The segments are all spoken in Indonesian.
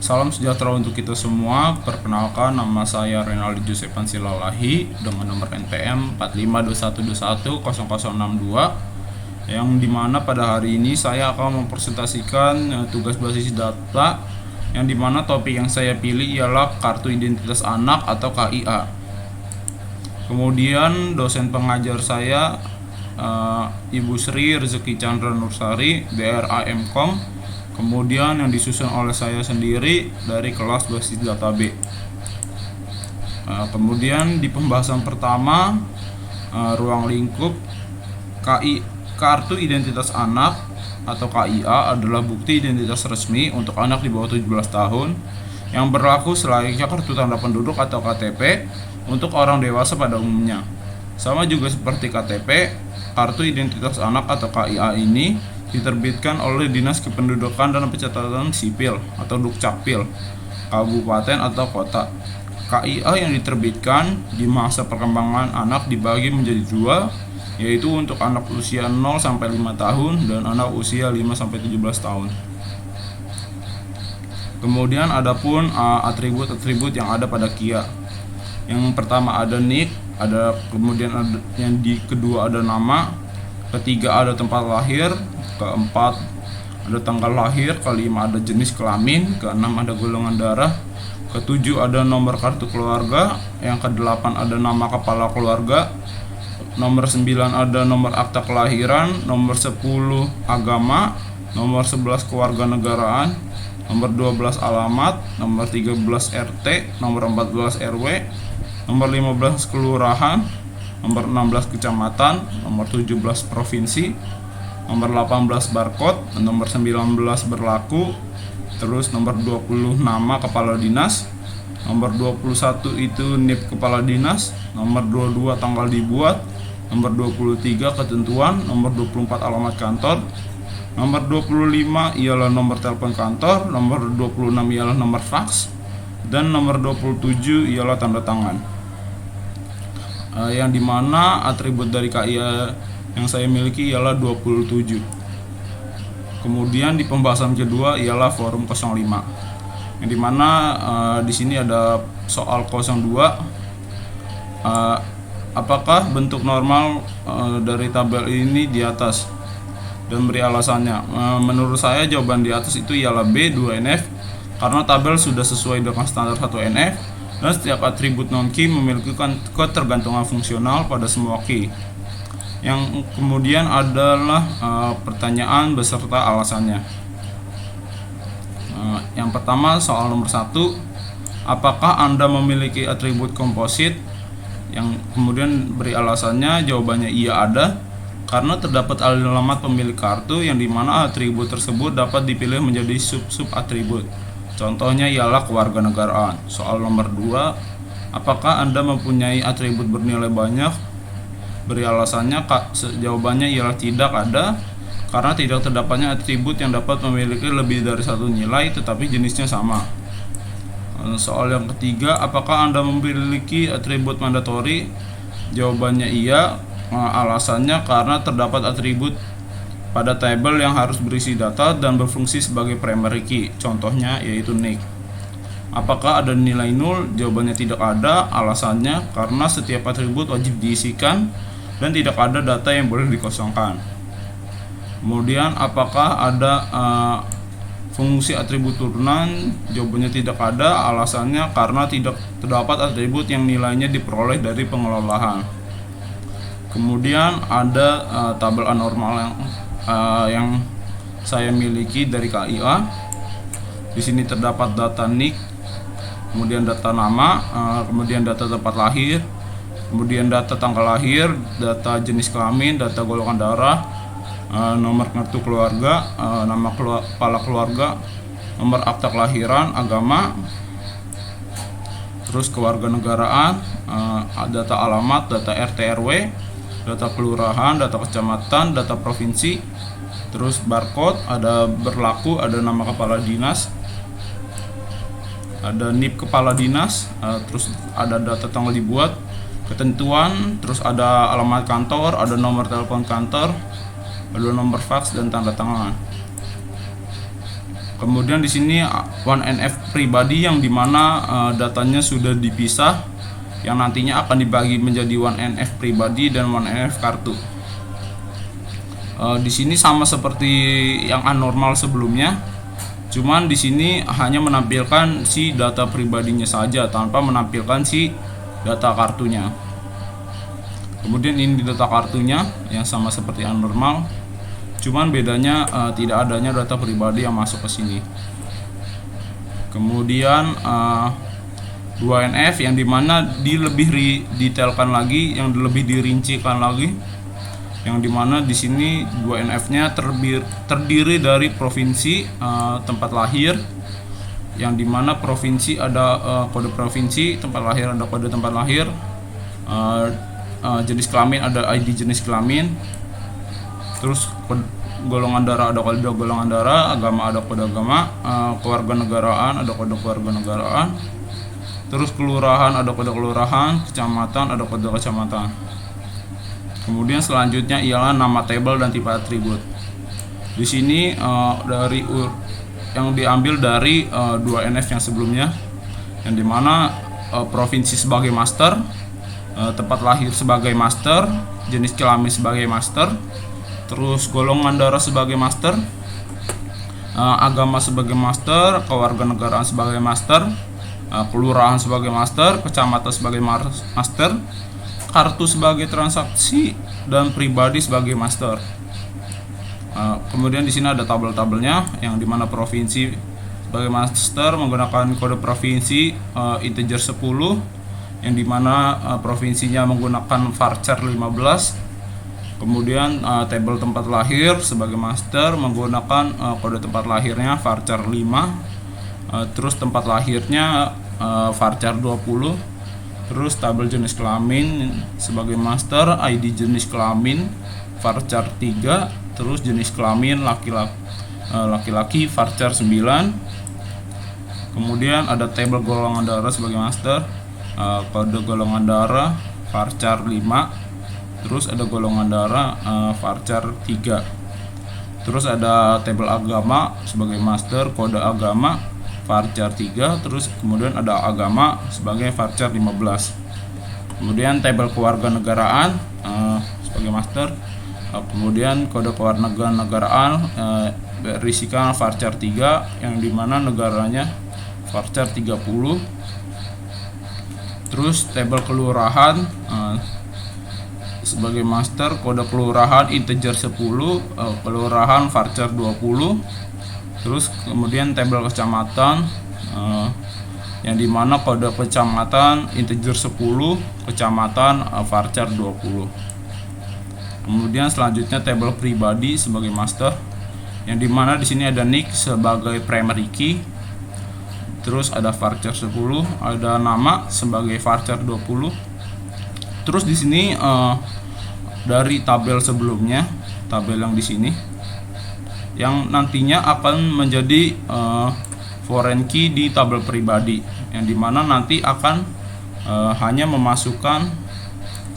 Salam sejahtera untuk kita semua. Perkenalkan, nama saya Renaldi Joseph Pansilalahi dengan nomor NPM 4521210062, yang dimana pada hari ini saya akan mempresentasikan tugas basis data, yang dimana topik yang saya pilih ialah Kartu Identitas Anak atau KIA. Kemudian dosen pengajar saya Ibu Sri Rezeki Chandra Nursari, DRA MKom. Kemudian yang disusun oleh saya sendiri dari kelas basis data B. Kemudian di pembahasan pertama, ruang lingkup Kartu Identitas Anak atau KIA adalah bukti identitas resmi untuk anak di bawah 17 tahun yang berlaku selayaknya kartu tanda penduduk atau KTP untuk orang dewasa pada umumnya. Sama juga seperti KTP, Kartu Identitas Anak atau KIA ini diterbitkan oleh Dinas Kependudukan dan Pencatatan Sipil atau Dukcapil, kabupaten atau kota. KIA yang diterbitkan di masa perkembangan anak dibagi menjadi dua, yaitu untuk anak usia 0-5 tahun dan anak usia 5-17 tahun. Kemudian adapun atribut-atribut yang ada pada KIA. Yang pertama ada NIK, kemudian yang di kedua ada nama, ketiga ada tempat lahir, keempat ada tanggal lahir, kelima ada jenis kelamin, keenam ada golongan darah, ketujuh ada nomor kartu keluarga, yang kedelapan ada nama kepala keluarga, nomor 9 ada nomor akta kelahiran, nomor 10 agama, nomor 11 kewarganegaraan, nomor 12 alamat, nomor 13 RT, nomor 14 RW, nomor 15 kelurahan, nomor 16 kecamatan, nomor 17 provinsi, nomor 18 barcode, nomor 19 berlaku, terus nomor 20 nama kepala dinas, nomor 21 itu NIP kepala dinas, nomor 22 tanggal dibuat, nomor 23 ketentuan, nomor 24 alamat kantor, nomor 25 ialah nomor telepon kantor, nomor 26 ialah nomor fax, dan nomor 27 ialah tanda tangan. Yang dimana atribut dari KIA yang saya miliki ialah 27. Kemudian di pembahasan kedua ialah forum 05, yang dimana di sini ada soal 02. Apakah bentuk normal dari tabel ini di atas, dan beri alasannya. Menurut saya jawaban di atas itu ialah B 2NF, karena tabel sudah sesuai dengan standar 1NF dan setiap atribut non-key memiliki ketergantungan fungsional pada semua key. Yang kemudian adalah pertanyaan beserta alasannya. Yang pertama soal nomor 1, apakah Anda memiliki atribut komposit? Yang kemudian beri alasannya. Jawabannya iya, ada, karena terdapat alamat pemilik kartu yang dimana atribut tersebut dapat dipilih menjadi sub-sub atribut. Contohnya ialah kewarganegaraan. Soal nomor 2, apakah Anda mempunyai atribut bernilai banyak? Beri alasannya. Jawabannya ialah tidak ada, karena tidak terdapatnya atribut yang dapat memiliki lebih dari satu nilai tetapi jenisnya sama. Soal yang ketiga, apakah Anda memiliki atribut mandatori? Jawabannya iya. Alasannya karena terdapat atribut pada tabel yang harus berisi data dan berfungsi sebagai primary key. Contohnya yaitu NIK. Apakah ada nilai 0? Jawabannya tidak ada. Alasannya karena setiap atribut wajib diisikan dan tidak ada data yang boleh dikosongkan. Kemudian apakah ada fungsi atribut turunan? Jawabannya tidak ada. Alasannya karena tidak terdapat atribut yang nilainya diperoleh dari pengelolaan. Kemudian ada tabel anormal yang saya miliki dari KIA. Di sini terdapat data NIK, kemudian data nama, kemudian data tempat lahir, kemudian data tanggal lahir, data jenis kelamin, data golongan darah, nomor kartu keluarga, nama kepala keluarga, nomor akta kelahiran, agama, terus kewarganegaraan, data alamat, data RT RW, data kelurahan, data kecamatan, data provinsi, terus barcode, ada berlaku, ada nama kepala dinas, ada NIP kepala dinas, terus ada data tanggal dibuat, ketentuan, terus ada alamat kantor, ada nomor telepon kantor, ada nomor fax dan tanda tangan. Kemudian di sini 1NF pribadi yang dimana datanya sudah dipisah, yang nantinya akan dibagi menjadi 1NF pribadi dan 1NF kartu. Di sini sama seperti yang anormal sebelumnya, cuman di sini hanya menampilkan si data pribadinya saja tanpa menampilkan si data kartunya. Kemudian ini data kartunya yang sama seperti anormal, cuman bedanya tidak adanya data pribadi yang masuk ke sini. Kemudian 2NF yang dimana lebih detailkan lagi, yang lebih dirincikan lagi, yang dimana di sini 2NF-nya terdiri dari provinsi, tempat lahir, yang dimana provinsi ada kode provinsi, tempat lahir ada kode tempat lahir, jenis kelamin ada ID jenis kelamin, terus golongan darah ada kode golongan darah, agama ada kode agama, kewarganegaraan ada kode kewarganegaraan, terus kelurahan ada kode kelurahan, kecamatan ada kode kecamatan. Kemudian selanjutnya ialah nama tabel dan tipe atribut. Di sini yang diambil dari 2NF yang sebelumnya, yang dimana provinsi sebagai master, tempat lahir sebagai master, jenis kelamin sebagai master, terus golongan darah sebagai master, agama sebagai master, kewarganegaraan sebagai master, kelurahan sebagai master, kecamatan sebagai master, kartu sebagai transaksi, dan pribadi sebagai master. Kemudian di sini ada tabel-tabelnya, yang dimana provinsi sebagai master menggunakan kode provinsi integer 10, yang dimana provinsinya menggunakan varchar 15. Kemudian tabel tempat lahir sebagai master menggunakan kode tempat lahirnya varchar 5, terus tempat lahirnya varchar 20. Terus tabel jenis kelamin sebagai master, ID jenis kelamin varchar 3, terus jenis kelamin laki-laki varchar 9. Kemudian ada tabel golongan darah sebagai master, kode golongan darah varchar 5, terus ada golongan darah varchar 3. Terus ada tabel agama sebagai master, kode agama varchar 3, terus kemudian ada agama sebagai varchar 15. Kemudian tabel kewarganegaraan sebagai master, kemudian kode kewarganegaraan berisikan varchar 3, yang dimana negaranya varchar 30. Terus tabel kelurahan sebagai master, kode kelurahan integer 10, kelurahan varchar 20. Terus kemudian tabel kecamatan, yang dimana kode kecamatan integer 10, kecamatan varchar 20. Kemudian selanjutnya tabel pribadi sebagai master, yang dimana di sini ada nick sebagai primary key, terus ada varchar 10, ada nama sebagai varchar 20. Terus di sini dari tabel sebelumnya, tabel yang di sini, yang nantinya akan menjadi foreign key di tabel pribadi, yang dimana nanti akan hanya memasukkan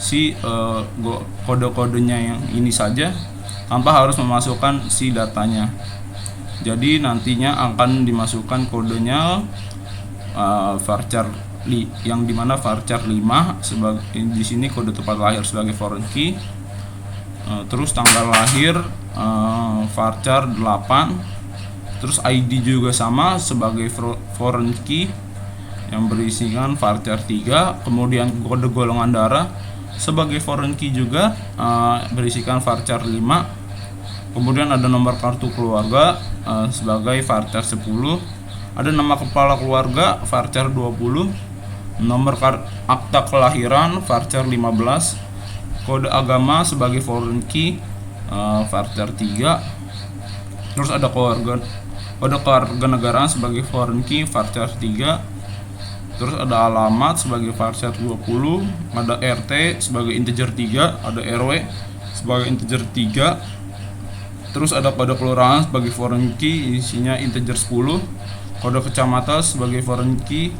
si kode-kodenya yang ini saja tanpa harus memasukkan si datanya. Jadi nantinya akan dimasukkan kodenya varchar yang dimana varchar 5 sebagai di sini kode tempat lahir sebagai foreign key, terus tanggal lahir varchar 8, terus ID juga sama sebagai foreign key yang berisikan varchar 3, kemudian kode golongan darah sebagai foreign key juga berisikan varchar 5, kemudian ada nomor kartu keluarga sebagai varchar 10, ada nama kepala keluarga varchar 20, nomor akta kelahiran varchar 15, kode agama sebagai foreign key varchar 3, terus ada kode kewarganegaraan sebagai foreign key varchar 3, terus ada alamat sebagai varchar 20, ada RT sebagai integer 3, ada RW sebagai integer 3, terus ada kode kelurahan sebagai foreign key isinya integer 10, kode kecamatan sebagai foreign key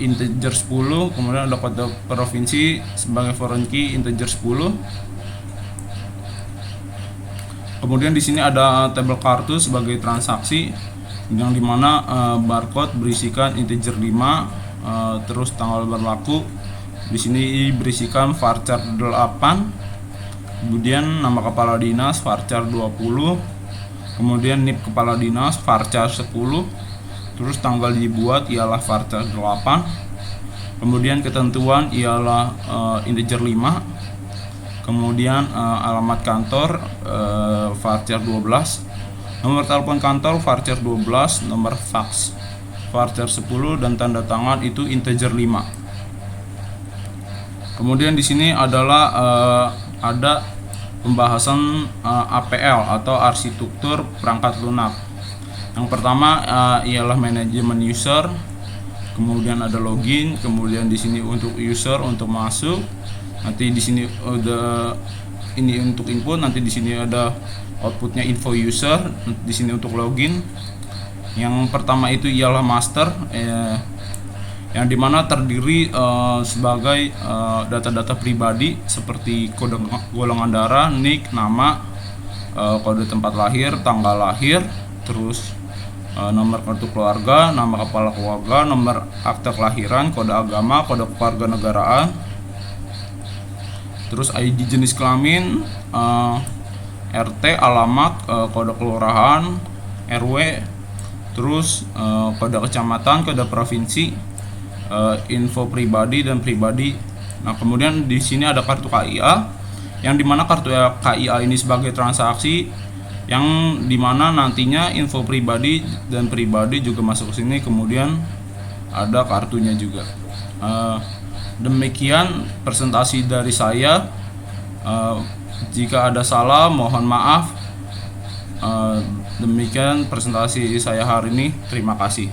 integer 10, kemudian ada kode provinsi sebagai foreign key integer 10. Kemudian di sini ada tabel kartu sebagai transaksi yang dimana barcode berisikan integer 5, terus tanggal berlaku. Di sini berisikan varchar 8, kemudian nama kepala dinas varchar 20, kemudian NIP kepala dinas varchar 10, terus tanggal dibuat ialah varchar 8, kemudian ketentuan ialah integer 5, kemudian alamat kantor varchar 12, nomor telepon kantor varchar 12, nomor fax varchar 10, dan tanda tangan itu integer 5. Kemudian di sini adalah ada pembahasan APL atau arsitektur perangkat lunak. Yang pertama ialah manajemen user, kemudian ada login, kemudian di sini untuk user untuk masuk. Nanti di sini ada ini untuk input, nanti di sini ada outputnya info user, di sini untuk login. Yang pertama itu ialah master, yang dimana terdiri sebagai data-data pribadi seperti kode golongan darah, NIK, nama, kode tempat lahir, tanggal lahir, terus nomor kartu keluarga, nama kepala keluarga, nomor akte kelahiran, kode agama, kode kewarganegaraan, terus ID jenis kelamin, RT, alamat, kode kelurahan, RW, terus kode kecamatan, kode provinsi, info pribadi dan pribadi. Nah, kemudian di sini ada kartu KIA, yang dimana kartu KIA ini sebagai transaksi, yang dimana nantinya info pribadi dan pribadi juga masuk ke sini, kemudian ada kartunya juga. Demikian presentasi dari saya. Jika ada salah mohon maaf. Demikian presentasi saya hari ini. Terima kasih.